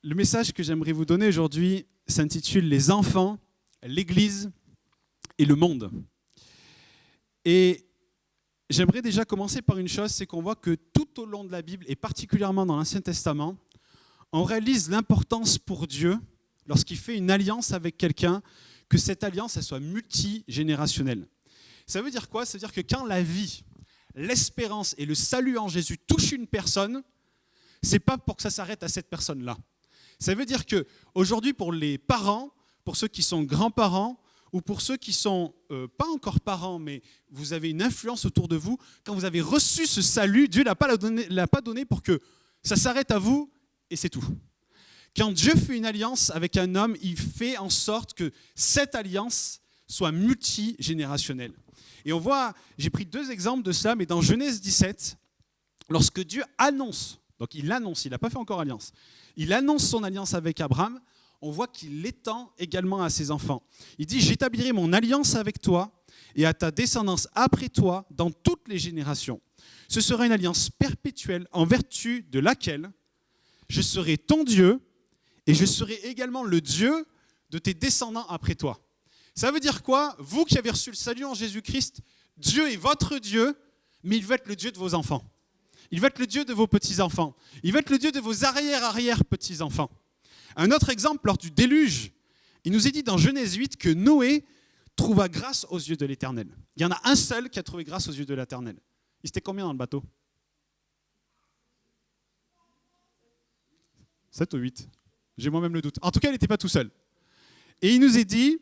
Le message que j'aimerais vous donner aujourd'hui s'intitule « Les enfants, l'Église et le monde ». Et j'aimerais déjà commencer par une chose, c'est qu'on voit que tout au long de la Bible, et particulièrement dans l'Ancien Testament, on réalise l'importance pour Dieu, lorsqu'il fait une alliance avec quelqu'un, que cette alliance elle soit multigénérationnelle. Ça veut dire quoi? Ça veut dire que quand la vie, l'espérance et le salut en Jésus touchent une personne, c'est pas pour que ça s'arrête à cette personne-là. Ça veut dire qu'aujourd'hui, pour les parents, pour ceux qui sont grands-parents, ou pour ceux qui ne sont pas encore parents, mais vous avez une influence autour de vous, quand vous avez reçu ce salut, Dieu ne l'a pas donné pour que ça s'arrête à vous, et c'est tout. Quand Dieu fait une alliance avec un homme, il fait en sorte que cette alliance soit multigénérationnelle. Et on voit, j'ai pris 2 exemples de cela, mais dans Genèse 17, lorsque Dieu annonce, donc il n'a pas fait encore alliance, il annonce son alliance avec Abraham, on voit qu'il l'étend également à ses enfants. Il dit « J'établirai mon alliance avec toi et à ta descendance après toi dans toutes les générations. Ce sera une alliance perpétuelle en vertu de laquelle je serai ton Dieu et je serai également le Dieu de tes descendants après toi. » Ça veut dire quoi? Vous qui avez reçu le salut en Jésus-Christ, Dieu est votre Dieu, mais il veut être le Dieu de vos enfants. Il veut être le Dieu de vos petits-enfants. Il veut être le Dieu de vos arrière-petits-enfants. Un autre exemple, lors du déluge, il nous est dit dans Genèse 8 que Noé trouva grâce aux yeux de l'Éternel. Il y en a un seul qui a trouvé grâce aux yeux de l'Éternel. Il était combien dans le bateau? 7 ou 8? J'ai moi-même le doute. En tout cas, il n'était pas tout seul. Et il nous est dit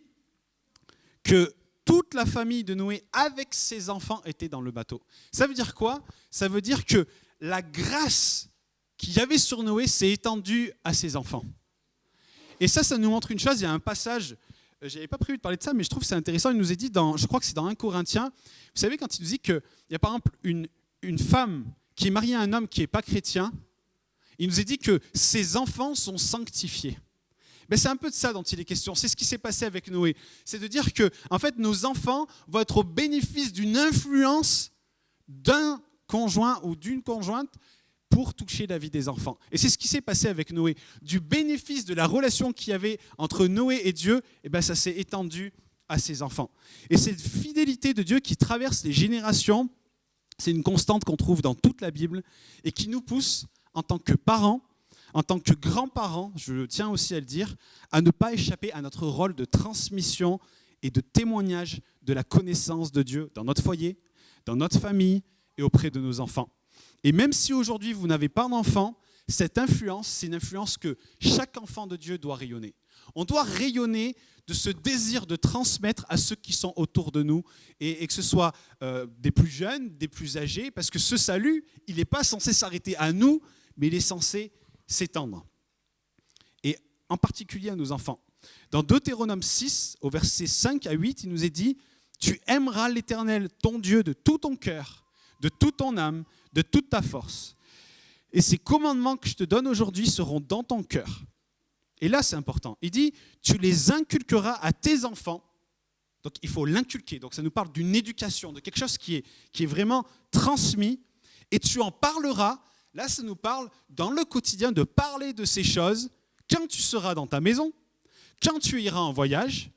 que toute la famille de Noé, avec ses enfants, était dans le bateau. Ça veut dire quoi? Ça veut dire que la grâce qu'il y avait sur Noé s'est étendue à ses enfants. Et ça nous montre une chose. Il y a un passage, je n'avais pas prévu de parler de ça, mais je trouve que c'est intéressant. Il nous est dit, je crois que c'est dans 1 Corinthiens, vous savez, quand il nous dit qu'il y a par exemple une femme qui est mariée à un homme qui n'est pas chrétien, il nous est dit que ses enfants sont sanctifiés. Ben, c'est un peu de ça dont il est question. C'est ce qui s'est passé avec Noé. C'est de dire que en fait, nos enfants vont être au bénéfice d'une influence d'un conjoint ou d'une conjointe pour toucher la vie des enfants. Et c'est ce qui s'est passé avec Noé. Du bénéfice de la relation qu'il y avait entre Noé et Dieu, eh ben, ça s'est étendu à ses enfants. Et cette fidélité de Dieu qui traverse les générations, c'est une constante qu'on trouve dans toute la Bible et qui nous pousse, en tant que parents, en tant que grands-parents, je tiens aussi à le dire, à ne pas échapper à notre rôle de transmission et de témoignage de la connaissance de Dieu dans notre foyer, dans notre famille et auprès de nos enfants. Et même si aujourd'hui vous n'avez pas d'enfant, cette influence, c'est une influence que chaque enfant de Dieu doit rayonner. On doit rayonner de ce désir de transmettre à ceux qui sont autour de nous, et que ce soit des plus jeunes, des plus âgés, parce que ce salut, il n'est pas censé s'arrêter à nous, mais il est censé s'étendre. Et en particulier à nos enfants. Dans Deutéronome 6, au verset 5 à 8, il nous est dit « Tu aimeras l'Éternel, ton Dieu, de tout ton cœur, de toute ton âme, de toute ta force. Et ces commandements que je te donne aujourd'hui seront dans ton cœur. » Et là, c'est important. Il dit « Tu les inculqueras à tes enfants. » Donc, il faut l'inculquer. Donc, ça nous parle d'une éducation, de quelque chose qui est vraiment transmis. Et tu en parleras. Là, ça nous parle dans le quotidien de parler de ces choses quand tu seras dans ta maison, quand tu iras en voyage,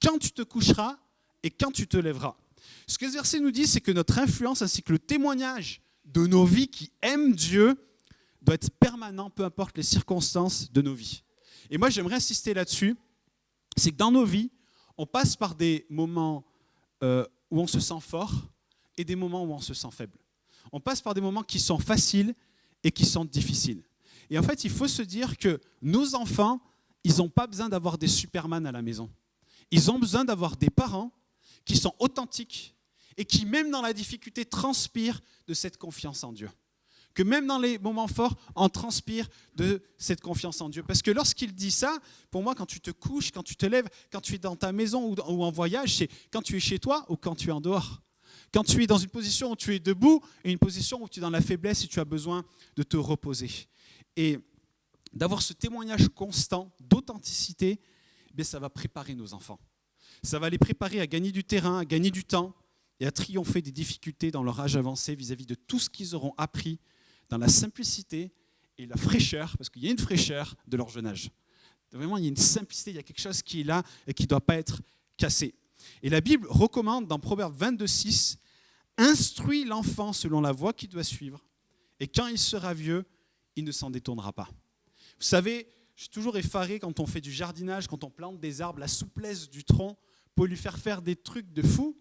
quand tu te coucheras et quand tu te lèveras. Ce que ce verset nous dit, c'est que notre influence ainsi que le témoignage de nos vies qui aiment Dieu doit être permanent, peu importe les circonstances de nos vies. Et moi, j'aimerais insister là-dessus, c'est que dans nos vies, on passe par des moments où on se sent fort et des moments où on se sent faible. On passe par des moments qui sont faciles et qui sont difficiles. Et en fait, il faut se dire que nos enfants, ils n'ont pas besoin d'avoir des Superman à la maison. Ils ont besoin d'avoir des parents qui sont authentiques et qui, même dans la difficulté, transpirent de cette confiance en Dieu. Que même dans les moments forts, on transpire de cette confiance en Dieu. Parce que lorsqu'il dit ça, pour moi, quand tu te couches, quand tu te lèves, quand tu es dans ta maison ou en voyage, c'est quand tu es chez toi ou quand tu es en dehors. Quand tu es dans une position où tu es debout et une position où tu es dans la faiblesse et tu as besoin de te reposer. Et d'avoir ce témoignage constant d'authenticité, ça va préparer nos enfants. Ça va les préparer à gagner du terrain, à gagner du temps et à triompher des difficultés dans leur âge avancé vis-à-vis de tout ce qu'ils auront appris dans la simplicité et la fraîcheur, parce qu'il y a une fraîcheur de leur jeune âge. Vraiment, il y a une simplicité, il y a quelque chose qui est là et qui ne doit pas être cassé. Et la Bible recommande dans Proverbe 22:6, « Instruis l'enfant selon la voie qu'il doit suivre, et quand il sera vieux, il ne s'en détournera pas. » Vous savez, je suis toujours effaré quand on fait du jardinage, quand on plante des arbres, la souplesse du tronc pour lui faire faire des trucs de fou,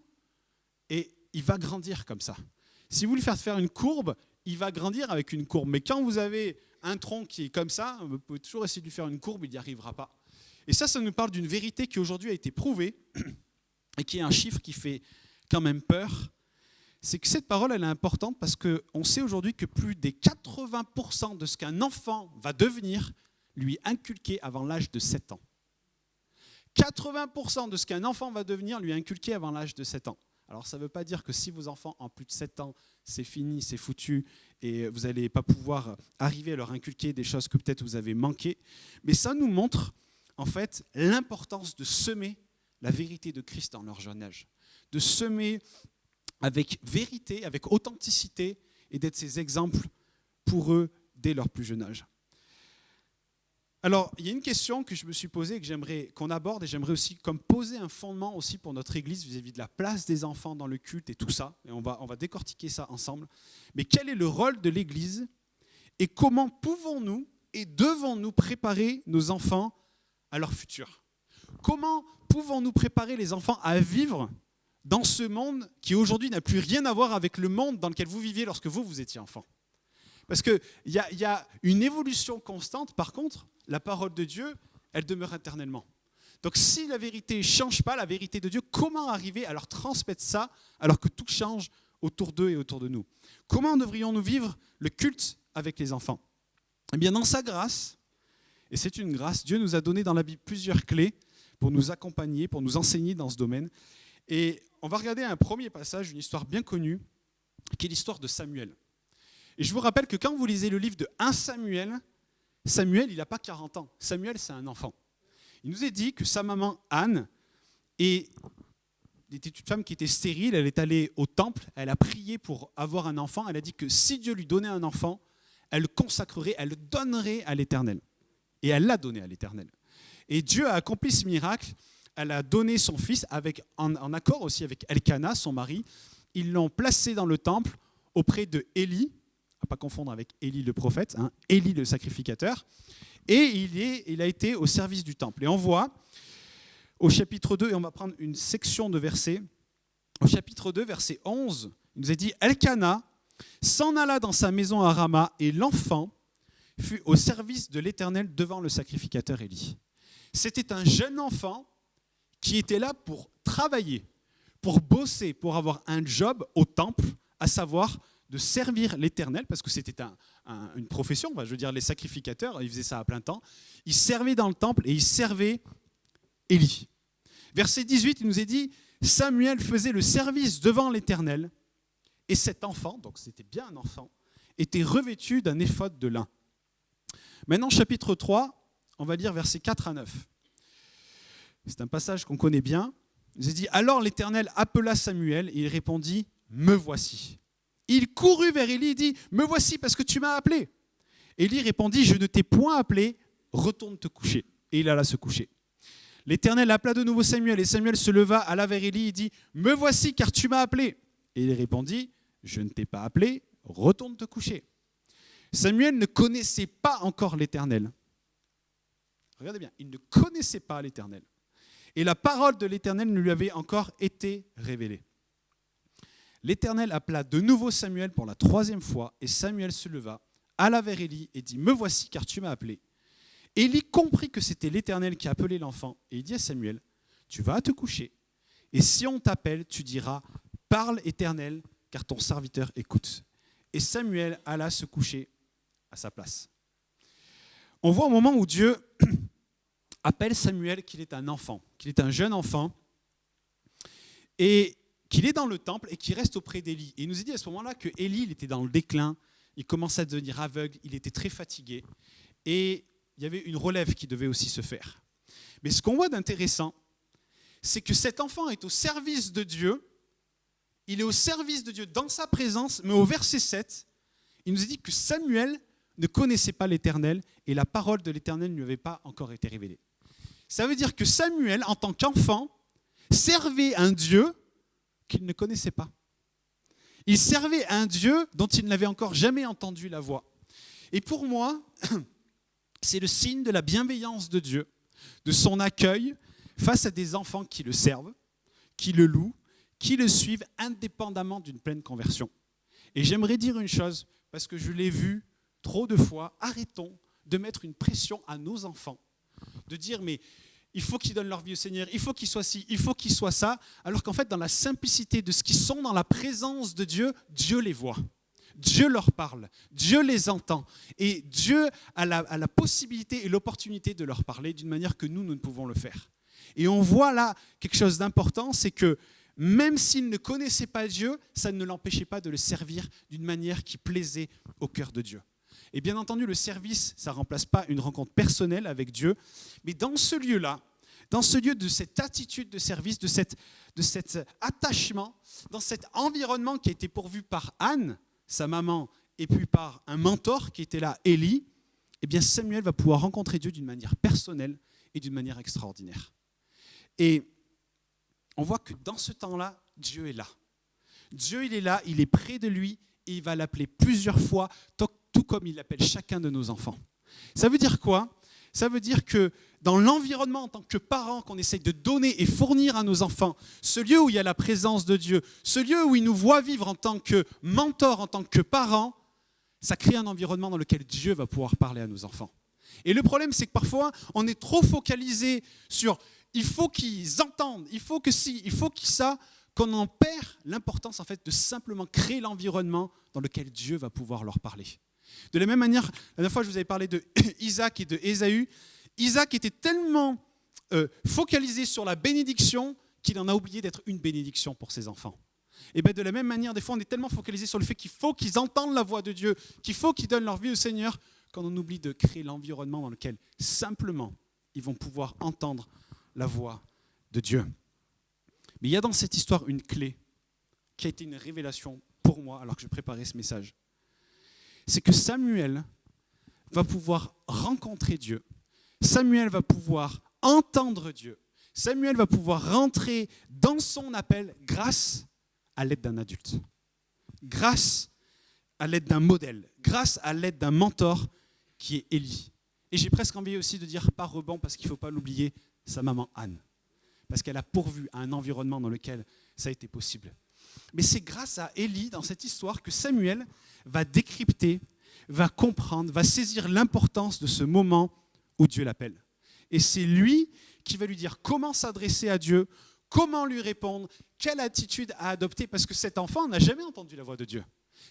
et il va grandir comme ça. Si vous lui faites faire une courbe, il va grandir avec une courbe. Mais quand vous avez un tronc qui est comme ça, vous pouvez toujours essayer de lui faire une courbe, il n'y arrivera pas. Et ça nous parle d'une vérité qui aujourd'hui a été prouvée, et qui est un chiffre qui fait quand même peur. C'est que cette parole, elle est importante parce qu'on sait aujourd'hui que plus des 80% de ce qu'un enfant va devenir lui est inculqué avant l'âge de 7 ans. 80% de ce qu'un enfant va devenir lui est inculqué avant l'âge de 7 ans. Alors ça ne veut pas dire que si vos enfants ont plus de 7 ans, c'est fini, c'est foutu, et vous n'allez pas pouvoir arriver à leur inculquer des choses que peut-être vous avez manquées. Mais ça nous montre en fait l'importance de semer la vérité de Christ dans leur jeune âge. De semer avec vérité, avec authenticité, et d'être ces exemples pour eux dès leur plus jeune âge. Alors, il y a une question que je me suis posée et que j'aimerais qu'on aborde, et j'aimerais aussi comme poser un fondement aussi pour notre Église vis-à-vis de la place des enfants dans le culte et tout ça, et on va décortiquer ça ensemble. Mais quel est le rôle de l'Église et comment pouvons-nous et devons-nous préparer nos enfants à leur futur ? Comment pouvons-nous préparer les enfants à vivre dans ce monde qui aujourd'hui n'a plus rien à voir avec le monde dans lequel vous viviez lorsque vous étiez enfant ? Parce qu'il y a une évolution constante. Par contre, la parole de Dieu, elle demeure éternellement. Donc si la vérité ne change pas, la vérité de Dieu, comment arriver à leur transmettre ça alors que tout change autour d'eux et autour de nous ? Comment devrions-nous vivre le culte avec les enfants ? Eh bien, dans sa grâce, et c'est une grâce, Dieu nous a donné dans la Bible plusieurs clés pour nous accompagner, pour nous enseigner dans ce domaine. Et on va regarder un premier passage, une histoire bien connue, qui est l'histoire de Samuel. Et je vous rappelle que quand vous lisez le livre de 1 Samuel, Samuel, il n'a pas 40 ans. Samuel, c'est un enfant. Il nous est dit que sa maman, Anne, était une femme qui était stérile. Elle est allée au temple, elle a prié pour avoir un enfant. Elle a dit que si Dieu lui donnait un enfant, elle le consacrerait, elle le donnerait à l'Éternel. Et elle l'a donné à l'Éternel. Et Dieu a accompli ce miracle. Elle a donné son fils en accord aussi avec Elkana, son mari. Ils l'ont placé dans le temple auprès de Élie, à ne pas confondre avec Élie le prophète, Élie le sacrificateur, et il a été au service du temple. Et on voit au chapitre 2, et on va prendre une section de versets, au chapitre 2, verset 11, il nous est dit « Elkana s'en alla dans sa maison à Rama, et l'enfant fut au service de l'Éternel devant le sacrificateur Élie. » C'était un jeune enfant qui était là pour travailler, pour bosser, pour avoir un job au temple, à savoir de servir l'Éternel, parce que c'était une profession, je veux dire, les sacrificateurs, ils faisaient ça à plein temps. Ils servaient dans le temple et ils servaient Élie. Verset 18, il nous est dit, Samuel faisait le service devant l'Éternel, et cet enfant, donc c'était bien un enfant, était revêtu d'un éphod de lin. Maintenant, chapitre 3, on va lire versets 4 à 9. C'est un passage qu'on connaît bien. Il nous est dit, alors l'Éternel appela Samuel, et il répondit, me voici. Il courut vers Élie et dit, me voici parce que tu m'as appelé. Élie répondit, je ne t'ai point appelé, retourne te coucher. Et il alla se coucher. L'Éternel appela de nouveau Samuel, et Samuel se leva, alla vers Élie et dit, me voici car tu m'as appelé. Et il répondit, je ne t'ai pas appelé, retourne te coucher. Samuel ne connaissait pas encore l'Éternel. Regardez bien, il ne connaissait pas l'Éternel. Et la parole de l'Éternel ne lui avait encore été révélée. L'Éternel appela de nouveau Samuel pour la 3e fois, et Samuel se leva, alla vers Élie et dit, me voici car tu m'as appelé. Élie comprit que c'était l'Éternel qui appelait l'enfant, et il dit à Samuel, tu vas te coucher, et si on t'appelle, tu diras, parle Éternel, car ton serviteur écoute. Et Samuel alla se coucher à sa place. On voit au moment où Dieu appelle Samuel qu'il est un enfant, qu'il est un jeune enfant, et qu'il est dans le temple et qu'il reste auprès d'Élie. Et il nous est dit à ce moment-là que Élie, il était dans le déclin, il commençait à devenir aveugle, il était très fatigué, et il y avait une relève qui devait aussi se faire. Mais ce qu'on voit d'intéressant, c'est que cet enfant est au service de Dieu, il est au service de Dieu dans sa présence, mais au verset 7, il nous est dit que Samuel ne connaissait pas l'Éternel et la parole de l'Éternel ne lui avait pas encore été révélée. Ça veut dire que Samuel, en tant qu'enfant, servait un Dieu qu'il ne connaissait pas. Il servait un Dieu dont il n'avait encore jamais entendu la voix. Et pour moi, c'est le signe de la bienveillance de Dieu, de son accueil face à des enfants qui le servent, qui le louent, qui le suivent indépendamment d'une pleine conversion. Et j'aimerais dire une chose, parce que je l'ai vu trop de fois, arrêtons de mettre une pression à nos enfants, de dire mais il faut qu'ils donnent leur vie au Seigneur, il faut qu'ils soient ci, il faut qu'ils soient ça, alors qu'en fait dans la simplicité de ce qu'ils sont dans la présence de Dieu, Dieu les voit. Dieu leur parle, Dieu les entend et Dieu a la possibilité et l'opportunité de leur parler d'une manière que nous ne pouvons le faire. Et on voit là quelque chose d'important, c'est que même s'il ne connaissait pas Dieu, ça ne l'empêchait pas de le servir d'une manière qui plaisait au cœur de Dieu. Et bien entendu, le service, ça ne remplace pas une rencontre personnelle avec Dieu, mais dans ce lieu-là, dans ce lieu de cette attitude de service, de cet attachement, dans cet environnement qui a été pourvu par Anne, sa maman, et puis par un mentor qui était là, Élie, eh bien Samuel va pouvoir rencontrer Dieu d'une manière personnelle et d'une manière extraordinaire. Et on voit que dans ce temps-là, Dieu est là. Dieu, il est là, il est près de lui, et il va l'appeler plusieurs fois, tout comme il appelle chacun de nos enfants. Ça veut dire quoi ? Ça veut dire que dans l'environnement en tant que parents qu'on essaye de donner et fournir à nos enfants, ce lieu où il y a la présence de Dieu, ce lieu où il nous voit vivre en tant que mentor, en tant que parents, ça crée un environnement dans lequel Dieu va pouvoir parler à nos enfants. Et le problème, c'est que parfois, on est trop focalisé sur « il faut qu'ils entendent, il faut que ci, il faut que ça », qu'on en perd l'importance en fait de simplement créer l'environnement dans lequel Dieu va pouvoir leur parler. De la même manière, la dernière fois, je vous avais parlé de Isaac et de Ésaü. Isaac était tellement focalisé sur la bénédiction qu'il en a oublié d'être une bénédiction pour ses enfants. Et bien de la même manière, des fois, on est tellement focalisé sur le fait qu'il faut qu'ils entendent la voix de Dieu, qu'il faut qu'ils donnent leur vie au Seigneur, qu'on en oublie de créer l'environnement dans lequel, simplement, ils vont pouvoir entendre la voix de Dieu. Mais il y a dans cette histoire une clé qui a été une révélation pour moi alors que je préparais ce message. C'est que Samuel va pouvoir rencontrer Dieu. Samuel va pouvoir entendre Dieu. Samuel va pouvoir rentrer dans son appel grâce à l'aide d'un adulte. Grâce à l'aide d'un modèle. Grâce à l'aide d'un mentor qui est Élie. Et j'ai presque envie aussi de dire par rebond, parce qu'il ne faut pas l'oublier, sa maman Anne. Parce qu'elle a pourvu à un environnement dans lequel ça a été possible. Mais c'est grâce à Élie, dans cette histoire, que Samuel va décrypter, va comprendre, va saisir l'importance de ce moment où Dieu l'appelle. Et c'est lui qui va lui dire comment s'adresser à Dieu, comment lui répondre, quelle attitude à adopter, parce que cet enfant n'a jamais entendu la voix de Dieu.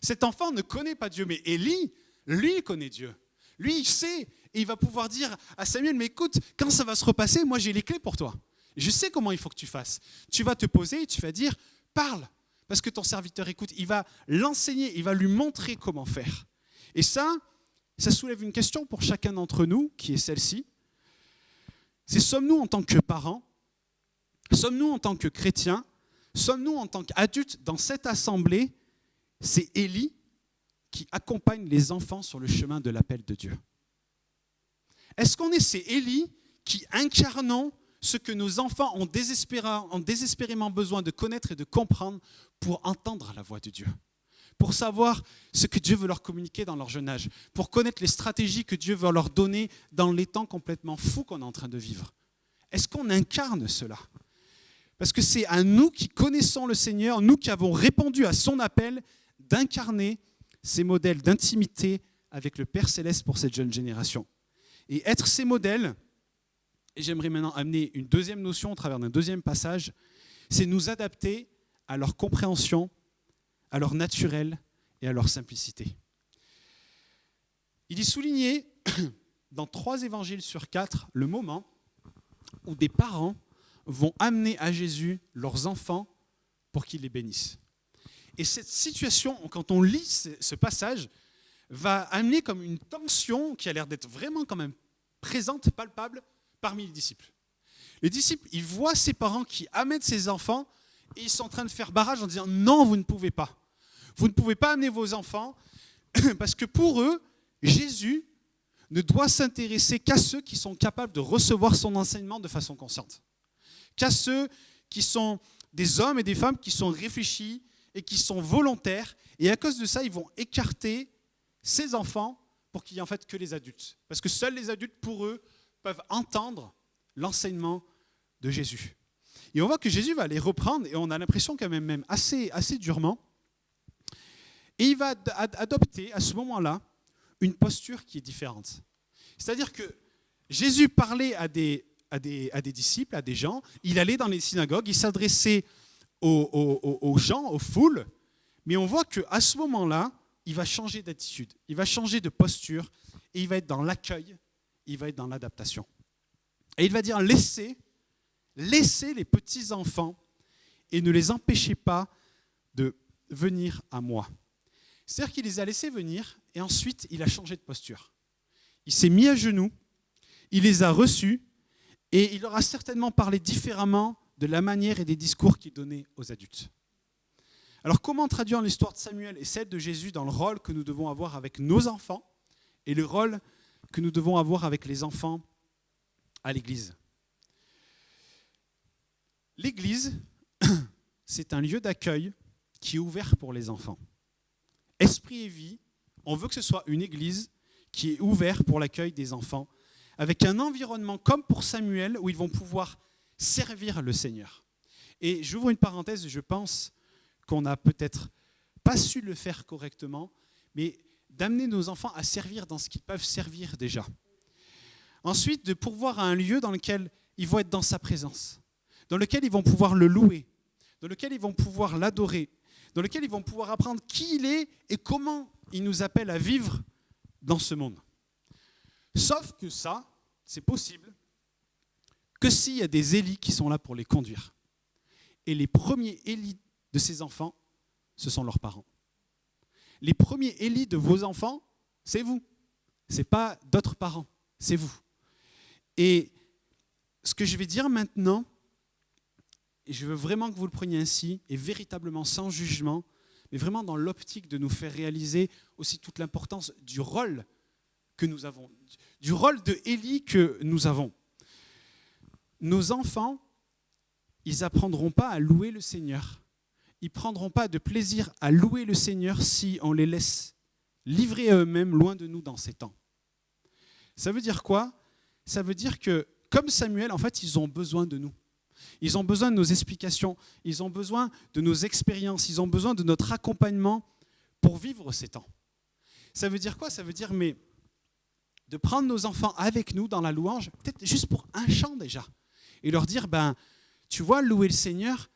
Cet enfant ne connaît pas Dieu, mais Élie, lui, connaît Dieu. Lui, il sait, et il va pouvoir dire à Samuel, mais écoute, quand ça va se repasser, moi j'ai les clés pour toi. Je sais comment il faut que tu fasses. Tu vas te poser et tu vas dire, parle, parce que ton serviteur écoute. Il va l'enseigner, il va lui montrer comment faire. Et ça soulève une question pour chacun d'entre nous, qui est celle-ci. C'est sommes-nous en tant que parents, sommes-nous en tant que chrétiens, sommes-nous en tant qu'adultes dans cette assemblée, c'est Élie qui accompagne les enfants sur le chemin de l'appel de Dieu. Est-ce qu'on est ces Élie qui incarnons ce que nos enfants ont désespérément besoin de connaître et de comprendre pour entendre la voix de Dieu, pour savoir ce que Dieu veut leur communiquer dans leur jeune âge, pour connaître les stratégies que Dieu veut leur donner dans les temps complètement fous qu'on est en train de vivre. Est-ce qu'on incarne cela ? Parce que c'est à nous qui connaissons le Seigneur, nous qui avons répondu à son appel, d'incarner ces modèles d'intimité avec le Père Céleste pour cette jeune génération. Et être ces modèles, et j'aimerais maintenant amener une deuxième notion au travers d'un deuxième passage, c'est nous adapter à leur compréhension, à leur naturel et à leur simplicité. Il est souligné dans 3 évangiles sur 4 le moment où des parents vont amener à Jésus leurs enfants pour qu'ils les bénissent. Et cette situation, quand on lit ce passage, va amener comme une tension qui a l'air d'être vraiment quand même présente, palpable, parmi les disciples. Les disciples, ils voient ces parents qui amènent ces enfants et ils sont en train de faire barrage en disant « Non, vous ne pouvez pas. Vous ne pouvez pas amener vos enfants parce que pour eux, Jésus ne doit s'intéresser qu'à ceux qui sont capables de recevoir son enseignement de façon consciente. Qu'à ceux qui sont des hommes et des femmes qui sont réfléchis et qui sont volontaires. Et à cause de ça, ils vont écarter ces enfants pour qu'il n'y ait en fait que les adultes. Parce que seuls les adultes, pour eux, peuvent entendre l'enseignement de Jésus. Et on voit que Jésus va les reprendre, et on a l'impression quand même assez durement. Et il va adopter à ce moment-là une posture qui est différente. C'est-à-dire que Jésus parlait à des disciples, à des gens, il allait dans les synagogues, il s'adressait aux gens, aux foules, mais on voit qu'à ce moment-là, il va changer d'attitude, il va changer de posture, et il va être dans l'accueil, il va être dans l'adaptation. Et il va dire, laissez les petits enfants et ne les empêchez pas de venir à moi. C'est-à-dire qu'il les a laissés venir et ensuite il a changé de posture. Il s'est mis à genoux, il les a reçus et il leur a certainement parlé différemment de la manière et des discours qu'il donnait aux adultes. Alors comment traduire l'histoire de Samuel et celle de Jésus dans le rôle que nous devons avoir avec nos enfants et le rôle que nous devons avoir avec les enfants à l'Église ? L'Église, c'est un lieu d'accueil qui est ouvert pour les enfants. Esprit et vie, on veut que ce soit une Église qui est ouverte pour l'accueil des enfants, avec un environnement comme pour Samuel, où ils vont pouvoir servir le Seigneur. Et j'ouvre une parenthèse, je pense qu'on n'a peut-être pas su le faire correctement, mais d'amener nos enfants à servir dans ce qu'ils peuvent servir déjà. Ensuite, de pourvoir à un lieu dans lequel ils vont être dans sa présence, dans lequel ils vont pouvoir le louer, dans lequel ils vont pouvoir l'adorer, dans lequel ils vont pouvoir apprendre qui il est et comment il nous appelle à vivre dans ce monde. Sauf que ça, c'est possible que s'il y a des Élis qui sont là pour les conduire. Et les premiers Élis de ces enfants, ce sont leurs parents. Les premiers Élis de vos enfants, c'est vous. Ce n'est pas d'autres parents, c'est vous. Et ce que je vais dire maintenant, et je veux vraiment que vous le preniez ainsi, et véritablement sans jugement, mais vraiment dans l'optique de nous faire réaliser aussi toute l'importance du rôle que nous avons, du rôle de Élie que nous avons. Nos enfants, ils n'apprendront pas à louer le Seigneur. Ils ne prendront pas de plaisir à louer le Seigneur si on les laisse livrer à eux-mêmes loin de nous dans ces temps. Ça veut dire quoi ? Ça veut dire que, comme Samuel, en fait, ils ont besoin de nous. Ils ont besoin de nos explications, ils ont besoin de nos expériences, ils ont besoin de notre accompagnement pour vivre ces temps. Ça veut dire quoi ? Ça veut dire de prendre nos enfants avec nous dans la louange, peut-être juste pour un chant déjà, et leur dire, tu vois, louer le Seigneur,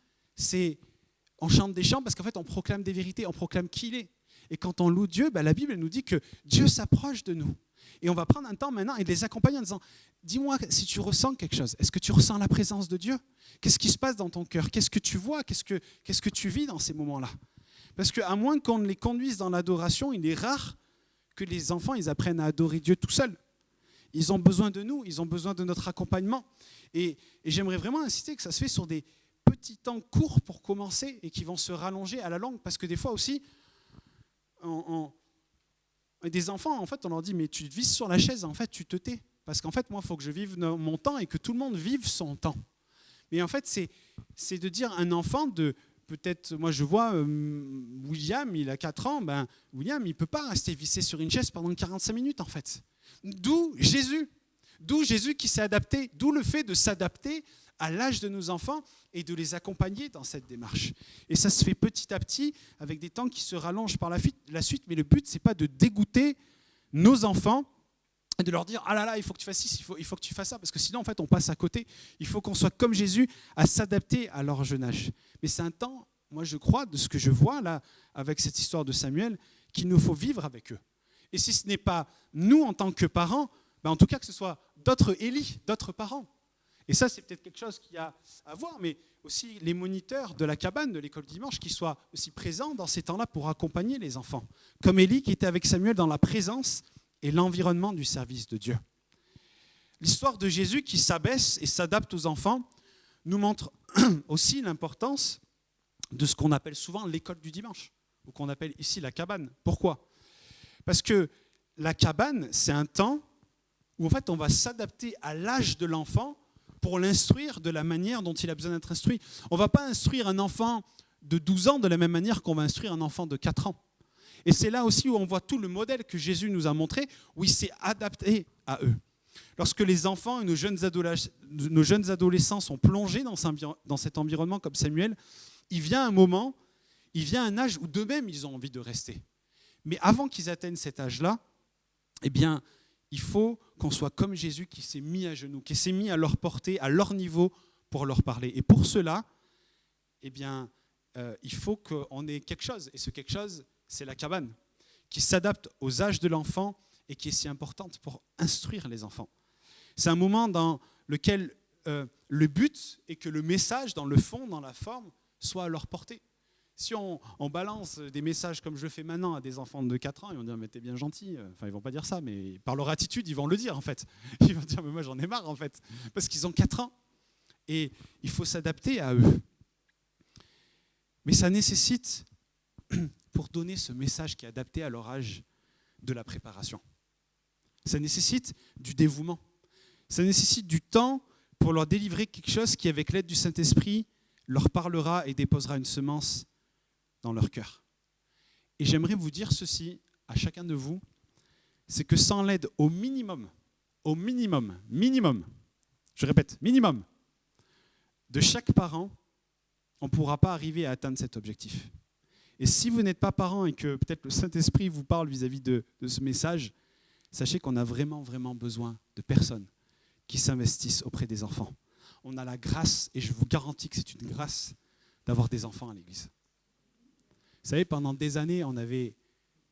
on chante des chants parce qu'en fait, on proclame des vérités, on proclame qui il est. Et quand on loue Dieu, la Bible elle nous dit que Dieu s'approche de nous. Et on va prendre un temps maintenant et de les accompagner en disant, dis-moi si tu ressens quelque chose. Est-ce que tu ressens la présence de Dieu ? Qu'est-ce qui se passe dans ton cœur ? Qu'est-ce que tu vois ? Qu'est-ce que tu vis dans ces moments-là ? Parce qu'à moins qu'on les conduise dans l'adoration, il est rare que les enfants ils apprennent à adorer Dieu tout seuls. Ils ont besoin de nous, ils ont besoin de notre accompagnement. Et j'aimerais vraiment insister que ça se fait sur des petits temps courts pour commencer et qui vont se rallonger à la longue. Parce que des fois aussi, des enfants, en fait, on leur dit, mais tu te vises sur la chaise, en fait, tu te tais. Parce qu'en fait, moi, il faut que je vive mon temps et que tout le monde vive son temps. Mais en fait, c'est de dire à un enfant de... Peut-être, moi je vois William, il a 4 ans, William, il ne peut pas rester vissé sur une chaise pendant 45 minutes, en fait. D'où Jésus qui s'est adapté, d'où le fait de s'adapter à l'âge de nos enfants et de les accompagner dans cette démarche. Et ça se fait petit à petit, avec des temps qui se rallongent par la suite, mais le but, ce n'est pas de dégoûter nos enfants et de leur dire « Ah là là, il faut que tu fasses ci, il faut que tu fasses ça », parce que sinon, en fait, on passe à côté. Il faut qu'on soit comme Jésus, à s'adapter à leur jeune âge. Mais c'est un temps, moi je crois, de ce que je vois là, avec cette histoire de Samuel, qu'il nous faut vivre avec eux. Et si ce n'est pas nous en tant que parents, en tout cas que ce soit d'autres Élis, d'autres parents. Et ça, c'est peut-être quelque chose qu'il y a à voir, mais aussi les moniteurs de la cabane, de l'école du dimanche, qui soient aussi présents dans ces temps-là pour accompagner les enfants. Comme Élie qui était avec Samuel dans la présence et l'environnement du service de Dieu. L'histoire de Jésus qui s'abaisse et s'adapte aux enfants nous montre aussi l'importance de ce qu'on appelle souvent l'école du dimanche, ou qu'on appelle ici la cabane. Pourquoi ? Parce que la cabane, c'est un temps où en fait on va s'adapter à l'âge de l'enfant pour l'instruire de la manière dont il a besoin d'être instruit. On ne va pas instruire un enfant de 12 ans de la même manière qu'on va instruire un enfant de 4 ans. Et c'est là aussi où on voit tout le modèle que Jésus nous a montré, où il s'est adapté à eux. Lorsque les enfants et nos jeunes adolescents sont plongés dans cet environnement comme Samuel, il vient un moment, il vient un âge où d'eux-mêmes ils ont envie de rester. Mais avant qu'ils atteignent cet âge-là, eh bien, il faut qu'on soit comme Jésus qui s'est mis à genoux, qui s'est mis à leur portée, à leur niveau pour leur parler. Et pour cela, eh bien, il faut qu'on ait quelque chose. Et ce quelque chose, c'est la cabane, qui s'adapte aux âges de l'enfant et qui est si importante pour instruire les enfants. C'est un moment dans lequel le but est que le message, dans le fond, dans la forme, soit à leur portée. Si on balance des messages comme je le fais maintenant à des enfants de 4 ans, ils vont dire « mais t'es bien gentil ». Enfin, ils vont pas dire ça, mais par leur attitude, ils vont le dire en fait. Ils vont dire « mais moi j'en ai marre en fait ». Parce qu'ils ont 4 ans. Et il faut s'adapter à eux. Mais ça nécessite, pour donner ce message qui est adapté à leur âge, de la préparation. Ça nécessite du dévouement. Ça nécessite du temps pour leur délivrer quelque chose qui, avec l'aide du Saint-Esprit, leur parlera et déposera une semence dans leur cœur. Et j'aimerais vous dire ceci à chacun de vous, c'est que sans l'aide au minimum, je répète, minimum, de chaque parent, on ne pourra pas arriver à atteindre cet objectif. Et si vous n'êtes pas parent et que peut-être le Saint-Esprit vous parle vis-à-vis de ce message, sachez qu'on a vraiment, vraiment besoin de personnes qui s'investissent auprès des enfants. On a la grâce, et je vous garantis que c'est une grâce, d'avoir des enfants à l'église. Vous savez, pendant des années, on avait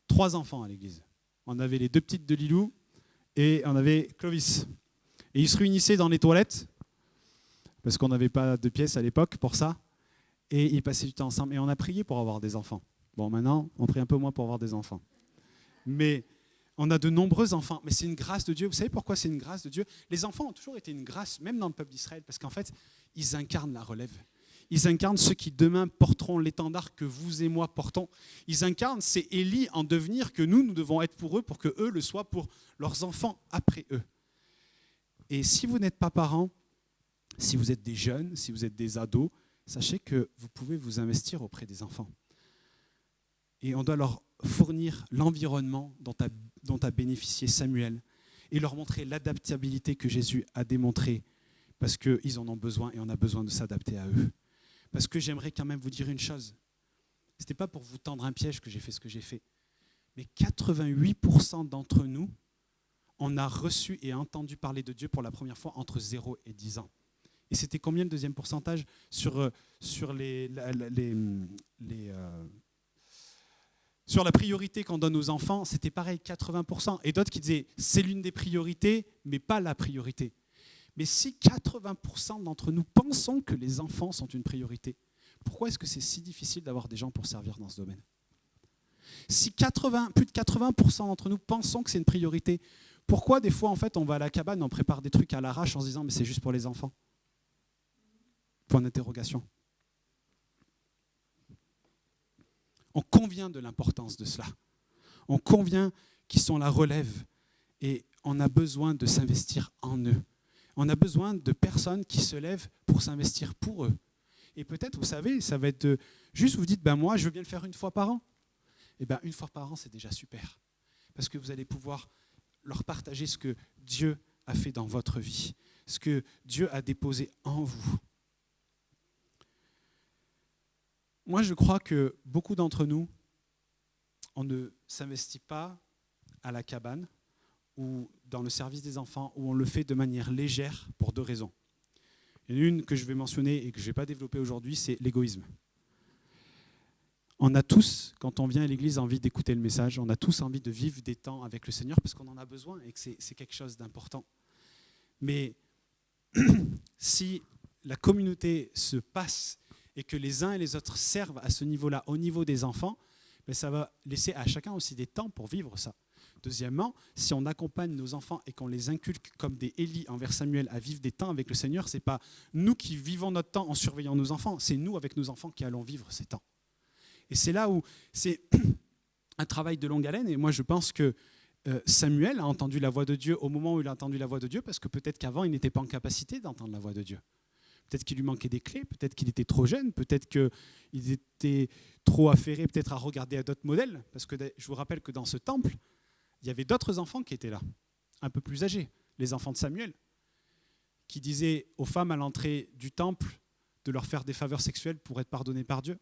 3 enfants à l'église. On avait les 2 petites de Lilou et on avait Clovis. Et ils se réunissaient dans les toilettes, parce qu'on n'avait pas de pièces à l'époque pour ça, et ils passaient du temps ensemble. Et on a prié pour avoir des enfants. Bon, maintenant, on prie un peu moins pour avoir des enfants. Mais on a de nombreux enfants, mais c'est une grâce de Dieu. Vous savez pourquoi c'est une grâce de Dieu ? Les enfants ont toujours été une grâce, même dans le peuple d'Israël, parce qu'en fait, ils incarnent la relève. Ils incarnent ceux qui demain porteront l'étendard que vous et moi portons. Ils incarnent ces Élie en devenir que nous devons être pour eux, pour que eux le soient pour leurs enfants après eux. Et si vous n'êtes pas parents, si vous êtes des jeunes, si vous êtes des ados, sachez que vous pouvez vous investir auprès des enfants. Et on doit leur fournir l'environnement dont a bénéficié Samuel et leur montrer l'adaptabilité que Jésus a démontrée parce qu'ils en ont besoin et on a besoin de s'adapter à eux. Parce que j'aimerais quand même vous dire une chose. Ce n'était pas pour vous tendre un piège que j'ai fait ce que j'ai fait. Mais 88% d'entre nous, on a reçu et entendu parler de Dieu pour la première fois entre 0 et 10 ans. Et c'était combien le deuxième pourcentage sur la priorité qu'on donne aux enfants, c'était pareil, 80%. Et d'autres qui disaient, c'est l'une des priorités, mais pas la priorité. Mais si 80% d'entre nous pensons que les enfants sont une priorité, pourquoi est-ce que c'est si difficile d'avoir des gens pour servir dans ce domaine ? Si plus de 80% d'entre nous pensons que c'est une priorité, pourquoi des fois en fait on va à la cabane, on prépare des trucs à l'arrache en se disant mais c'est juste pour les enfants ? Point d'interrogation. On convient de l'importance de cela. On convient qu'ils sont la relève et on a besoin de s'investir en eux. On a besoin de personnes qui se lèvent pour s'investir pour eux. Et peut-être, vous savez, ça va être juste vous dites, moi je veux bien le faire une fois par an. Et une fois par an, c'est déjà super. Parce que vous allez pouvoir leur partager ce que Dieu a fait dans votre vie, ce que Dieu a déposé en vous. Moi, je crois que beaucoup d'entre nous, on ne s'investit pas à la cabane ou dans le service des enfants, où on le fait de manière légère pour 2 raisons. Il y en a une que je vais mentionner et que je ne vais pas développer aujourd'hui, c'est l'égoïsme. On a tous, quand on vient à l'église, envie d'écouter le message, on a tous envie de vivre des temps avec le Seigneur parce qu'on en a besoin et que c'est quelque chose d'important. Mais si la communauté se passe et que les uns et les autres servent à ce niveau-là, au niveau des enfants, ça va laisser à chacun aussi des temps pour vivre ça. Deuxièmement, si on accompagne nos enfants et qu'on les inculque comme des Élie envers Samuel à vivre des temps avec le Seigneur, ce n'est pas nous qui vivons notre temps en surveillant nos enfants, c'est nous avec nos enfants qui allons vivre ces temps. Et c'est là où c'est un travail de longue haleine. Et moi, je pense que Samuel a entendu la voix de Dieu au moment où il a entendu la voix de Dieu, parce que peut-être qu'avant, il n'était pas en capacité d'entendre la voix de Dieu. Peut-être qu'il lui manquait des clés, peut-être qu'il était trop jeune, peut-être qu'il était trop affairé peut-être à regarder à d'autres modèles, parce que je vous rappelle que dans ce temple, il y avait d'autres enfants qui étaient là, un peu plus âgés, les enfants de Samuel, qui disaient aux femmes à l'entrée du temple de leur faire des faveurs sexuelles pour être pardonnées par Dieu.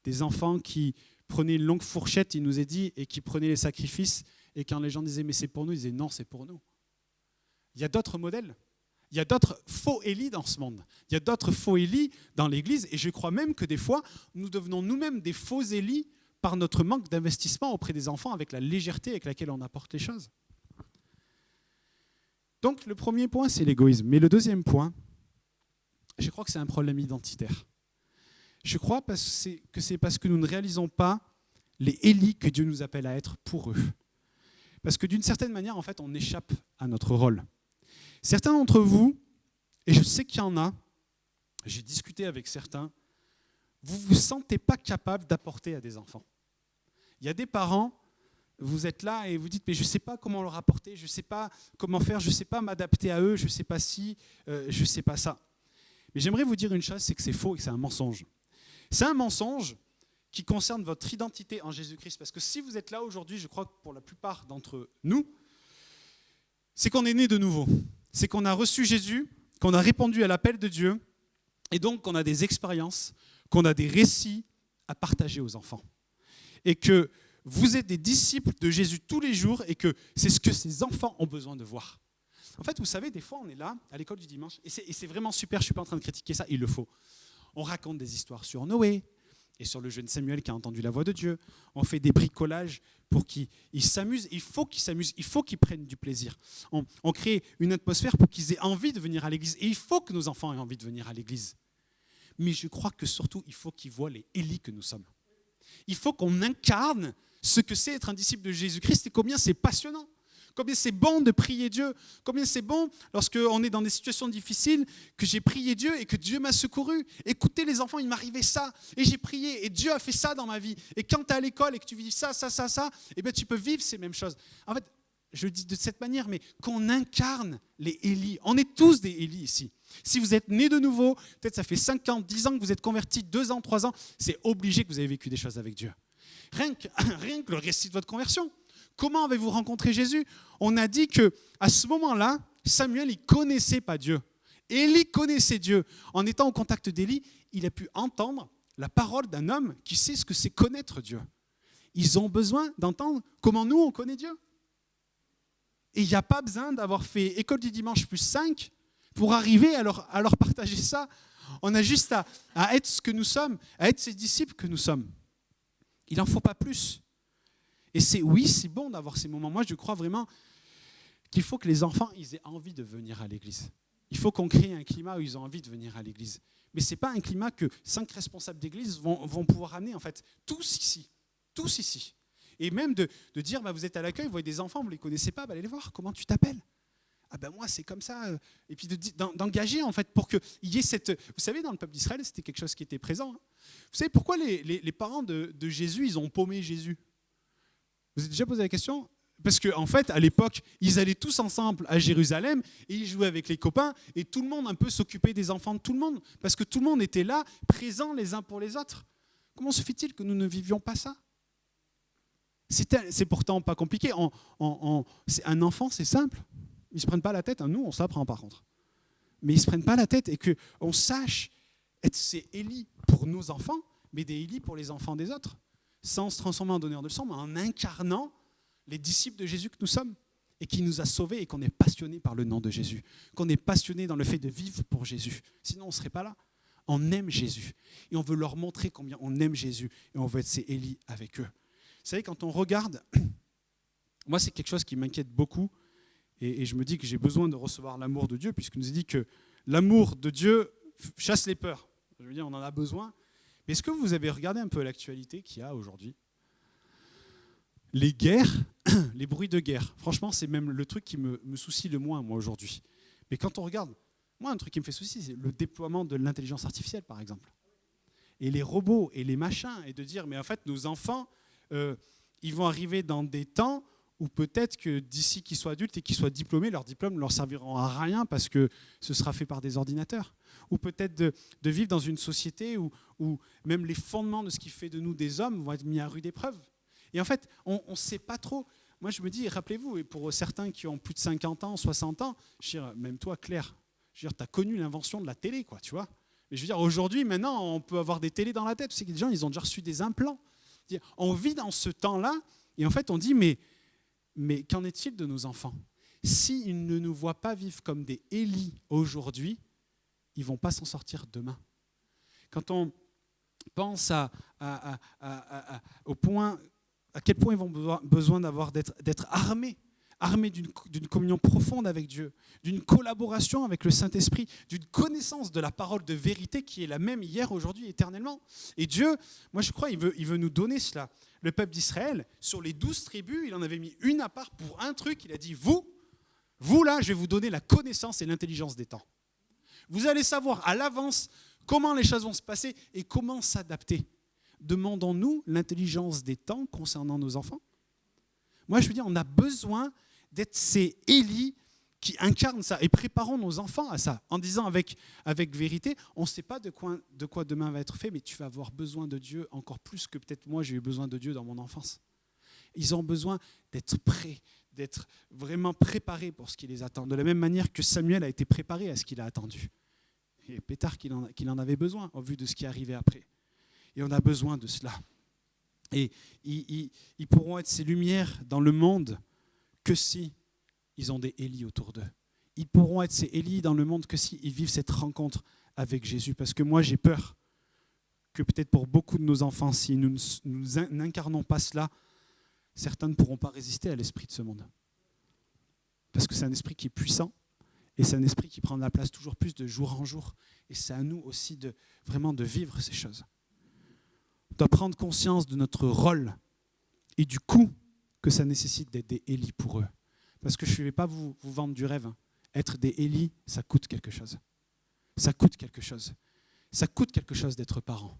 Des enfants qui prenaient une longue fourchette, il nous est dit, et qui prenaient les sacrifices, et quand les gens disaient « mais c'est pour nous », ils disaient « non, c'est pour nous ». Il y a d'autres modèles. Il y a d'autres faux Élie dans ce monde. Il y a d'autres faux Élie dans l'Église. Et je crois même que des fois, nous devenons nous-mêmes des faux Élie par notre manque d'investissement auprès des enfants avec la légèreté avec laquelle on apporte les choses. Donc le premier point, c'est l'égoïsme. Mais le deuxième point, je crois que c'est un problème identitaire. Je crois que c'est parce que nous ne réalisons pas les Élie que Dieu nous appelle à être pour eux. Parce que d'une certaine manière, en fait, on échappe à notre rôle. Certains d'entre vous, et je sais qu'il y en a, j'ai discuté avec certains, vous ne vous sentez pas capable d'apporter à des enfants. Il y a des parents, vous êtes là et vous dites « mais je ne sais pas comment leur apporter, je ne sais pas comment faire, je ne sais pas m'adapter à eux, je ne sais pas si, je ne sais pas ça ». Mais j'aimerais vous dire une chose, c'est que c'est faux et que c'est un mensonge. C'est un mensonge qui concerne votre identité en Jésus-Christ. Parce que si vous êtes là aujourd'hui, je crois que pour la plupart d'entre nous, c'est qu'on est né de nouveau. C'est qu'on a reçu Jésus, qu'on a répondu à l'appel de Dieu, et donc qu'on a des expériences, qu'on a des récits à partager aux enfants. Et que vous êtes des disciples de Jésus tous les jours, et que c'est ce que ces enfants ont besoin de voir. En fait, vous savez, des fois, on est là, à l'école du dimanche, et c'est vraiment super, je ne suis pas en train de critiquer ça, il le faut. On raconte des histoires sur Noé, et sur le jeune Samuel qui a entendu la voix de Dieu. On fait des bricolages pour qu'ils s'amusent. Il faut qu'ils s'amusent, il faut qu'ils prennent du plaisir. On crée une atmosphère pour qu'ils aient envie de venir à l'église. Et il faut que nos enfants aient envie de venir à l'église. Mais je crois que surtout, il faut qu'ils voient les Élie que nous sommes. Il faut qu'on incarne ce que c'est être un disciple de Jésus-Christ et combien c'est passionnant. Combien c'est bon de prier Dieu, combien c'est bon lorsqu'on est dans des situations difficiles, que j'ai prié Dieu et que Dieu m'a secouru. Écoutez les enfants, il m'arrivait ça, et j'ai prié, et Dieu a fait ça dans ma vie. Et quand tu es à l'école et que tu vis ça, eh bien tu peux vivre ces mêmes choses. En fait, je le dis de cette manière, mais qu'on incarne les Élie. On est tous des Élie ici. Si vous êtes nés de nouveau, peut-être ça fait 5 ans, 10 ans que vous êtes convertis, 2 ans, 3 ans, c'est obligé que vous avez vécu des choses avec Dieu. Rien que le récit de votre conversion. Comment avez-vous rencontré Jésus ? On a dit qu'à ce moment-là, Samuel, il ne connaissait pas Dieu. Élie connaissait Dieu. En étant au contact d'Élie, il a pu entendre la parole d'un homme qui sait ce que c'est connaître Dieu. Ils ont besoin d'entendre comment nous, on connaît Dieu. Et il n'y a pas besoin d'avoir fait école du dimanche plus 5 pour arriver à leur partager ça. On a juste à être ce que nous sommes, à être ces disciples que nous sommes. Il n'en faut pas plus. Et c'est bon d'avoir ces moments. Moi, je crois vraiment qu'il faut que les enfants ils aient envie de venir à l'église. Il faut qu'on crée un climat où ils ont envie de venir à l'église. Mais ce n'est pas un climat que 5 responsables d'église vont pouvoir amener, en fait. Tous ici. Et même de dire, vous êtes à l'accueil, vous voyez des enfants, vous ne les connaissez pas, allez les voir, comment tu t'appelles ? Moi, c'est comme ça. Et puis d'engager, en fait, pour qu'il y ait cette... Vous savez, dans le peuple d'Israël, c'était quelque chose qui était présent. Hein. Vous savez pourquoi les parents de Jésus, ils ont paumé Jésus ? Vous avez déjà posé la question ? Parce qu'en fait, à l'époque, ils allaient tous ensemble à Jérusalem et ils jouaient avec les copains et tout le monde un peu s'occupait des enfants de tout le monde parce que tout le monde était là, présents les uns pour les autres. Comment se fait-il que nous ne vivions pas ça ? C'est pourtant pas compliqué. Un enfant, c'est simple. Ils ne se prennent pas la tête. Nous, on s'apprend par contre. Mais ils ne se prennent pas la tête et qu'on sache être ces Élie pour nos enfants, mais des Élie pour les enfants des autres. Sans se transformer en donneur de leçons, mais en incarnant les disciples de Jésus que nous sommes et qui nous a sauvés et qu'on est passionné par le nom de Jésus, qu'on est passionné dans le fait de vivre pour Jésus. Sinon, on ne serait pas là. On aime Jésus et on veut leur montrer combien on aime Jésus et on veut être ces Élie avec eux. Vous savez, quand on regarde, moi, c'est quelque chose qui m'inquiète beaucoup et je me dis que j'ai besoin de recevoir l'amour de Dieu puisqu'il nous a dit que l'amour de Dieu chasse les peurs. Je veux dire, on en a besoin. Mais est-ce que vous avez regardé un peu l'actualité qu'il y a aujourd'hui ? Les guerres, les bruits de guerre. Franchement, c'est même le truc qui me soucie le moins, moi, aujourd'hui. Mais quand on regarde, moi, un truc qui me fait souci, c'est le déploiement de l'intelligence artificielle, par exemple. Et les robots et les machins. Et de dire, mais en fait, nos enfants, ils vont arriver dans des temps ou peut-être que d'ici qu'ils soient adultes et qu'ils soient diplômés, leurs diplômes ne leur serviront à rien parce que ce sera fait par des ordinateurs. Ou peut-être de vivre dans une société où même les fondements de ce qui fait de nous des hommes vont être mis à rude épreuve. Et en fait, on ne sait pas trop. Moi, je me dis, rappelez-vous, et pour certains qui ont plus de 50 ans, 60 ans, je veux dire, même toi, Claire, je veux dire, tu as connu l'invention de la télé, quoi, tu vois. Mais je veux dire, aujourd'hui, maintenant, on peut avoir des télés dans la tête. Tu sais que les gens, ils ont déjà reçu des implants. On vit dans ce temps-là, et en fait, on dit, mais qu'en est-il de nos enfants? S'ils ne nous voient pas vivre comme des Élie aujourd'hui, ils ne vont pas s'en sortir demain. Quand on pense au point, à quel point ils vont besoin d'être armés d'une communion profonde avec Dieu, d'une collaboration avec le Saint-Esprit, d'une connaissance de la parole de vérité qui est la même hier, aujourd'hui, éternellement. Et Dieu, moi je crois, il veut nous donner cela. Le peuple d'Israël, sur les 12 tribus, il en avait mis une à part pour un truc. Il a dit, vous là, je vais vous donner la connaissance et l'intelligence des temps. Vous allez savoir à l'avance comment les choses vont se passer et comment s'adapter. Demandons-nous l'intelligence des temps concernant nos enfants? Moi, je veux dire, on a besoin d'être ces Élie qui incarnent ça. Et préparons nos enfants à ça, en disant avec vérité, on ne sait pas de quoi demain va être fait, mais tu vas avoir besoin de Dieu encore plus que peut-être moi, j'ai eu besoin de Dieu dans mon enfance. Ils ont besoin d'être prêts, d'être vraiment préparés pour ce qui les attend. De la même manière que Samuel a été préparé à ce qu'il a attendu. Et Pétard qu'il en avait besoin, au vu de ce qui arrivait après. Et on a besoin de cela. Et ils pourront être ces lumières dans le monde que si ils ont des Élie autour d'eux. Ils pourront être ces Élie dans le monde que si ils vivent cette rencontre avec Jésus. Parce que moi, j'ai peur que peut-être pour beaucoup de nos enfants, si nous n'incarnons pas cela, certains ne pourront pas résister à l'esprit de ce monde. Parce que c'est un esprit qui est puissant et c'est un esprit qui prend de la place toujours plus de jour en jour. Et c'est à nous aussi vraiment de vivre ces choses. On doit prendre conscience de notre rôle et du coût que ça nécessite d'être des Élie pour eux. Parce que je ne vais pas vous vendre du rêve. Être des Élie, ça coûte quelque chose. Ça coûte quelque chose. Ça coûte quelque chose d'être parent.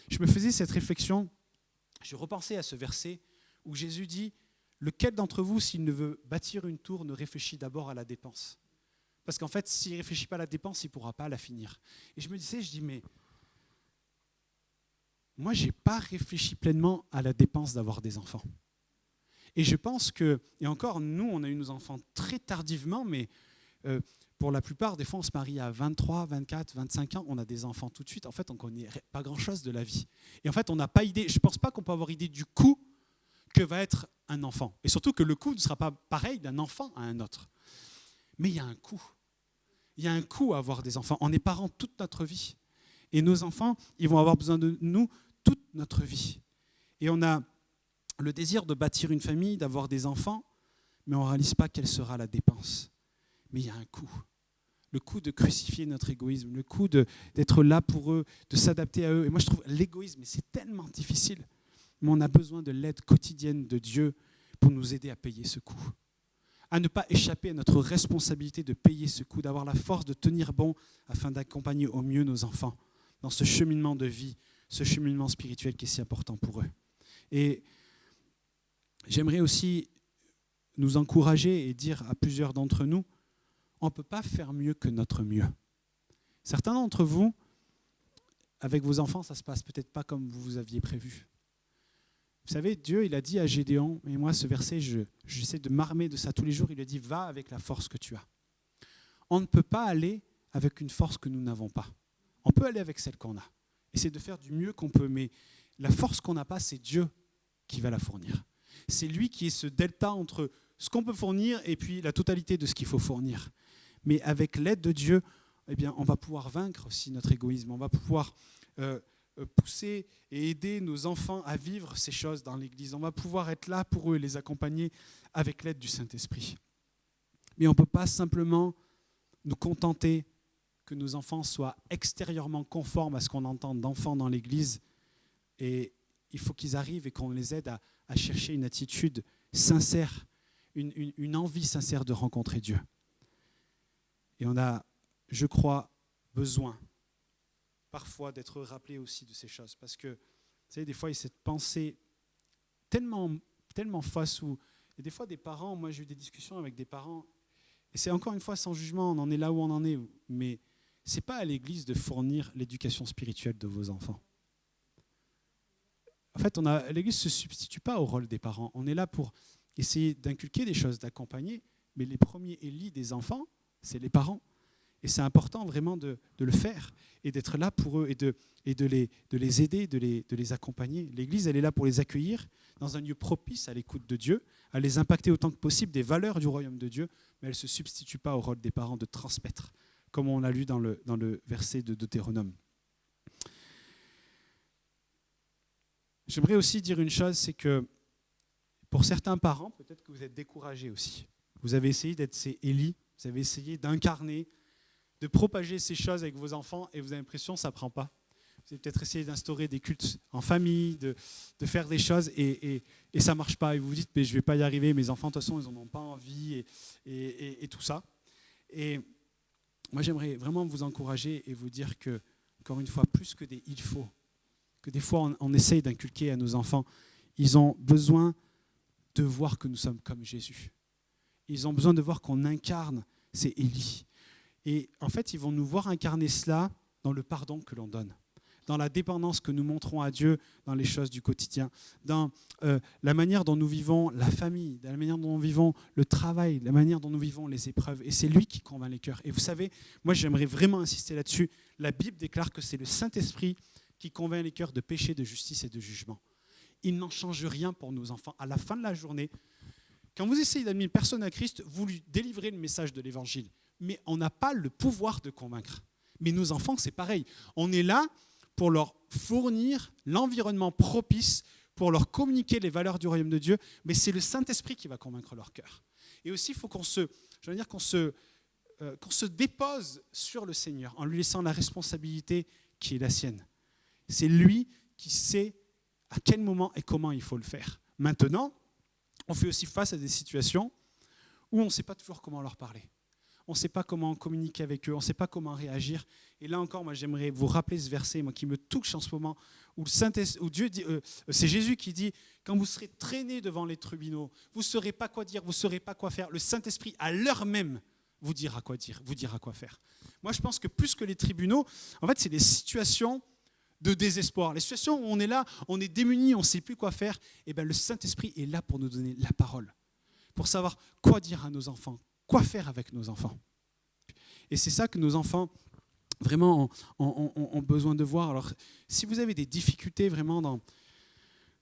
Je me faisais cette réflexion, je repensais à ce verset où Jésus dit « Lequel d'entre vous, s'il ne veut bâtir une tour, ne réfléchit d'abord à la dépense ?» Parce qu'en fait, s'il ne réfléchit pas à la dépense, il ne pourra pas la finir. Et je me dis, mais moi, je n'ai pas réfléchi pleinement à la dépense d'avoir des enfants. Et je pense que, et encore, nous, on a eu nos enfants très tardivement, mais pour la plupart, des fois, on se marie à 23, 24, 25 ans, on a des enfants tout de suite. En fait, on ne connaît pas grand-chose de la vie. Et en fait, on n'a pas idée, je ne pense pas qu'on peut avoir idée du coût que va être un enfant. Et surtout que le coût ne sera pas pareil d'un enfant à un autre. Mais il y a un coût. Il y a un coût à avoir des enfants. On est parents toute notre vie. Et nos enfants, ils vont avoir besoin de nous toute notre vie. Et on a le désir de bâtir une famille, d'avoir des enfants, mais on ne réalise pas quelle sera la dépense. Mais il y a un coût. Le coût de crucifier notre égoïsme, le coût d'être là pour eux, de s'adapter à eux. Et moi, je trouve l'égoïsme, c'est tellement difficile. Mais on a besoin de l'aide quotidienne de Dieu pour nous aider à payer ce coût. À ne pas échapper à notre responsabilité de payer ce coût, d'avoir la force de tenir bon afin d'accompagner au mieux nos enfants dans ce cheminement de vie, ce cheminement spirituel qui est si important pour eux. Et j'aimerais aussi nous encourager et dire à plusieurs d'entre nous, on ne peut pas faire mieux que notre mieux. Certains d'entre vous, avec vos enfants, ça ne se passe peut-être pas comme vous aviez prévu. Vous savez, Dieu, il a dit à Gédéon, et moi ce verset, j'essaie de m'armer de ça tous les jours, il a dit, va avec la force que tu as. On ne peut pas aller avec une force que nous n'avons pas. On peut aller avec celle qu'on a. Et c'est de faire du mieux qu'on peut, mais la force qu'on n'a pas, c'est Dieu qui va la fournir. C'est lui qui est ce delta entre ce qu'on peut fournir et puis la totalité de ce qu'il faut fournir. Mais avec l'aide de Dieu, eh bien, on va pouvoir vaincre aussi notre égoïsme, on va pouvoir pousser et aider nos enfants à vivre ces choses dans l'Église. On va pouvoir être là pour eux et les accompagner avec l'aide du Saint-Esprit. Mais on ne peut pas simplement nous contenter que nos enfants soient extérieurement conformes à ce qu'on entend d'enfants dans l'Église. Et il faut qu'ils arrivent et qu'on les aide à chercher une attitude sincère, une envie sincère de rencontrer Dieu. Et on a, je crois, besoin parfois d'être rappelé aussi de ces choses. Parce que, vous savez, des fois, il y a cette pensée tellement fausse où Et des fois, des parents, moi j'ai eu des discussions avec des parents, et c'est encore une fois sans jugement, on en est là où on en est, mais ce n'est pas à l'Église de fournir l'éducation spirituelle de vos enfants. En fait, l'Église ne se substitue pas au rôle des parents. On est là pour essayer d'inculquer des choses, d'accompagner, mais les premiers élis des enfants, c'est les parents. Et c'est important vraiment de le faire et d'être là pour eux et de les aider, de les accompagner. L'Église, elle est là pour les accueillir dans un lieu propice à l'écoute de Dieu, à les impacter autant que possible des valeurs du royaume de Dieu, mais elle ne se substitue pas au rôle des parents de transmettre, comme on l'a lu dans le verset de Deutéronome. J'aimerais aussi dire une chose, c'est que pour certains parents, peut-être que vous êtes découragés aussi. Vous avez essayé d'être ces Élie, vous avez essayé d'incarner, de propager ces choses avec vos enfants et vous avez l'impression que ça ne prend pas. Vous avez peut-être essayé d'instaurer des cultes en famille, de faire des choses et ça ne marche pas. Et vous vous dites, mais je ne vais pas y arriver, mes enfants, de toute façon, ils n'en ont pas envie et tout ça. Et moi, j'aimerais vraiment vous encourager et vous dire que, encore une fois, plus que des « il faut », que des fois, on essaye d'inculquer à nos enfants, ils ont besoin de voir que nous sommes comme Jésus. Ils ont besoin de voir qu'on incarne ces Élie. Et en fait, ils vont nous voir incarner cela dans le pardon que l'on donne, dans la dépendance que nous montrons à Dieu dans les choses du quotidien, dans la manière dont nous vivons la famille, dans la manière dont nous vivons le travail, la manière dont nous vivons les épreuves. Et c'est lui qui convainc les cœurs. Et vous savez, moi j'aimerais vraiment insister là-dessus. La Bible déclare que c'est le Saint-Esprit qui convainc les cœurs de péché, de justice et de jugement. Il n'en change rien pour nos enfants. À la fin de la journée, quand vous essayez d'amener une personne à Christ, vous lui délivrez le message de l'Évangile. Mais on n'a pas le pouvoir de convaincre. Mais nos enfants, c'est pareil. On est là pour leur fournir l'environnement propice, pour leur communiquer les valeurs du royaume de Dieu, mais c'est le Saint-Esprit qui va convaincre leur cœur. Et aussi, il faut qu'on se dépose sur le Seigneur en lui laissant la responsabilité qui est la sienne. C'est lui qui sait à quel moment et comment il faut le faire. Maintenant, on fait aussi face à des situations où on ne sait pas toujours comment leur parler. On ne sait pas comment communiquer avec eux, on ne sait pas comment réagir. Et là encore, moi, j'aimerais vous rappeler ce verset, moi, qui me touche en ce moment, où Dieu dit, c'est Jésus qui dit, quand vous serez traînés devant les tribunaux, vous ne saurez pas quoi dire, vous ne saurez pas quoi faire. Le Saint-Esprit, à l'heure même, vous dira quoi dire, vous dira quoi faire. Moi, je pense que plus que les tribunaux, en fait, c'est des situations de désespoir. Les situations où on est là, on est démunis, on ne sait plus quoi faire, et bien le Saint-Esprit est là pour nous donner la parole, pour savoir quoi dire à nos enfants, quoi faire avec nos enfants. Et c'est ça que nos enfants vraiment ont besoin de voir. Alors, si vous avez des difficultés vraiment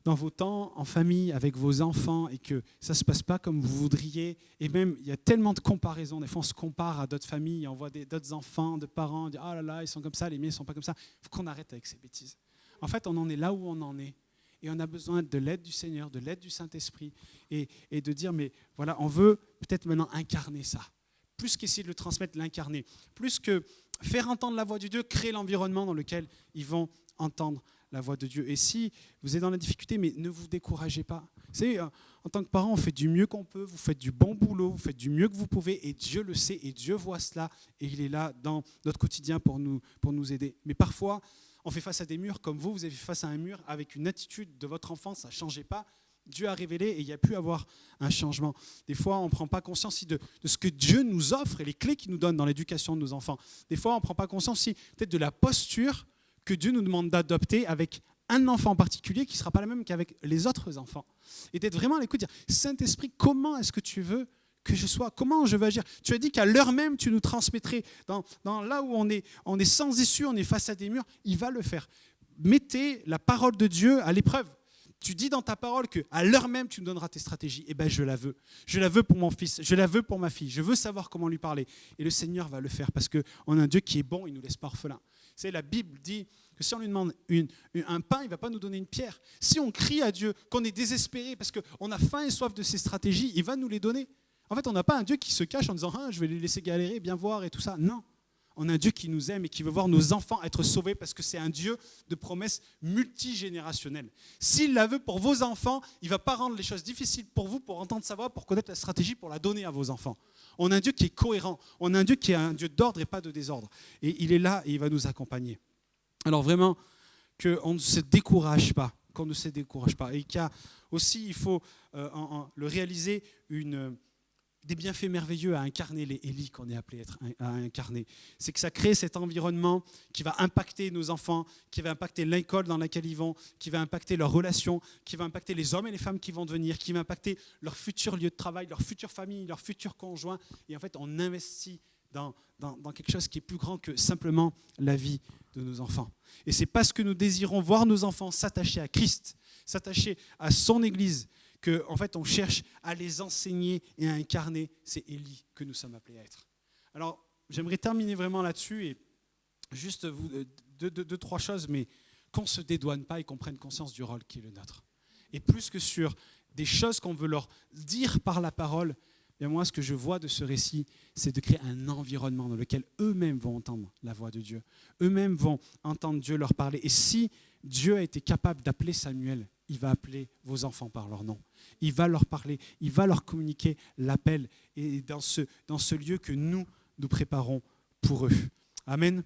dans vos temps en famille, avec vos enfants, et que ça ne se passe pas comme vous voudriez, et même il y a tellement de comparaisons, des fois on se compare à d'autres familles, on voit d'autres enfants, de parents, on dit « Ah là là, ils sont comme ça, les miens ne sont pas comme ça », il faut qu'on arrête avec ces bêtises. En fait, on en est là où on en est, et on a besoin de l'aide du Seigneur, de l'aide du Saint-Esprit, et de dire « Mais voilà, on veut peut-être maintenant incarner ça ». Plus qu'essayer de le transmettre, l'incarner. Plus que faire entendre la voix de Dieu, créer l'environnement dans lequel ils vont entendre la voix de Dieu. Et si vous êtes dans la difficulté, mais ne vous découragez pas. Vous savez, en tant que parent, on fait du mieux qu'on peut, vous faites du bon boulot, vous faites du mieux que vous pouvez, et Dieu le sait, et Dieu voit cela, et il est là dans notre quotidien pour nous aider. Mais parfois, on fait face à des murs, comme vous avez fait face à un mur avec une attitude de votre enfant, ça ne changeait pas. Dieu a révélé et il y a pu avoir un changement. Des fois, on ne prend pas conscience de ce que Dieu nous offre et les clés qu'il nous donne dans l'éducation de nos enfants. Des fois, on ne prend pas conscience aussi peut-être de la posture que Dieu nous demande d'adopter avec un enfant en particulier qui ne sera pas la même qu'avec les autres enfants. Et d'être vraiment à l'écoute, dire « Saint-Esprit, comment est-ce que tu veux que je sois? Comment je veux agir ?» Tu as dit qu'à l'heure même, tu nous transmettrais dans là où on est sans issue, on est face à des murs, il va le faire. Mettez la parole de Dieu à l'épreuve. Tu dis dans ta parole qu'à l'heure même, tu me donneras tes stratégies. Eh bien, je la veux. Je la veux pour mon fils. Je la veux pour ma fille. Je veux savoir comment lui parler. Et le Seigneur va le faire parce qu'on a un Dieu qui est bon, il ne nous laisse pas orphelins. Vous savez, la Bible dit que si on lui demande un pain, il ne va pas nous donner une pierre. Si on crie à Dieu, qu'on est désespéré parce qu'on a faim et soif de ses stratégies, il va nous les donner. En fait, on n'a pas un Dieu qui se cache en disant « je vais les laisser galérer, bien voir » et tout ça. Non. On a un Dieu qui nous aime et qui veut voir nos enfants être sauvés parce que c'est un Dieu de promesses multigénérationnelles. S'il la veut pour vos enfants, il ne va pas rendre les choses difficiles pour vous, pour entendre sa voix, pour connaître la stratégie, pour la donner à vos enfants. On a un Dieu qui est cohérent. On a un Dieu qui est un Dieu d'ordre et pas de désordre. Et il est là et il va nous accompagner. Alors vraiment, qu'on ne se décourage pas qu'on ne se décourage pas. Et qu'il y a aussi, il faut le réaliser, des bienfaits merveilleux à incarner les Élie qu'on est appelé à incarner. C'est que ça crée cet environnement qui va impacter nos enfants, qui va impacter l'école dans laquelle ils vont, qui va impacter leurs relations, qui va impacter les hommes et les femmes qui vont devenir, qui va impacter leur futur lieu de travail, leur future famille, leur futur conjoint. Et en fait, on investit dans quelque chose qui est plus grand que simplement la vie de nos enfants. Et c'est parce que nous désirons voir nos enfants s'attacher à Christ, s'attacher à son Église, qu'en fait on cherche à les enseigner et à incarner ces Élie que nous sommes appelés à être. Alors, j'aimerais terminer vraiment là-dessus et juste deux, trois choses, mais qu'on ne se dédouane pas et qu'on prenne conscience du rôle qui est le nôtre. Et plus que sur des choses qu'on veut leur dire par la parole, bien moi, ce que je vois de ce récit, c'est de créer un environnement dans lequel eux-mêmes vont entendre la voix de Dieu. Eux-mêmes vont entendre Dieu leur parler. Et si Dieu a été capable d'appeler Samuel, il va appeler vos enfants par leur nom. Il va leur parler, il va leur communiquer l'appel et dans ce lieu que nous préparons pour eux. Amen.